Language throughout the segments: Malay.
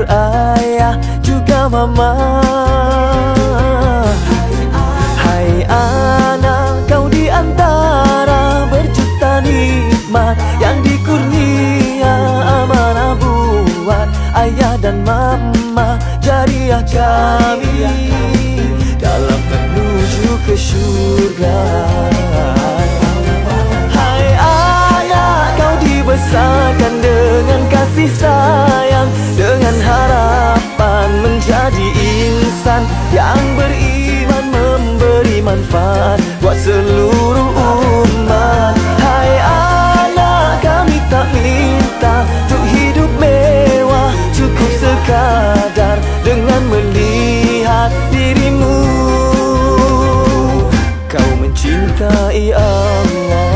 ayah juga mama. Hai anak, kau di antara berjuta nikmat yang dikurnia amanah buat ayah dan mama jariah kami dalam menuju ke syurga. Hai anak, kau dibesarkan dengan kasih sayang, dengan harapan menjadi insan yang beriman, memberi manfaat buat seluruh umat. Hai anak, kami tak minta untuk hidup mewah, cukup sekadar dengan melihat dirimu kau mencintai Allah.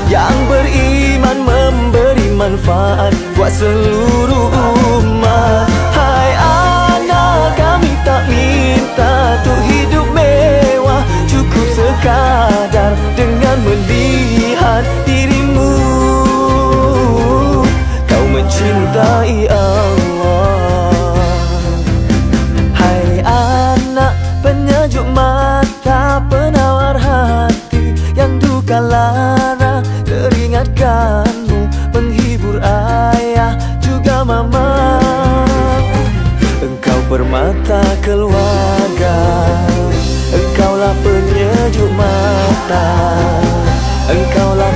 Yang beriman, memberi manfaat buat seluruh umat. Hai anak, kami tak minta untuk hidup mewah, cukup sekadar dengan melihat dirimu kau mencintai Allah. Hai anak, penyejuk mata, penawar hati, yang duka lara teringatkanmu, menghibur ayah juga mama. Engkau permata keluarga, engkaulah penyejuk mata, engkaulah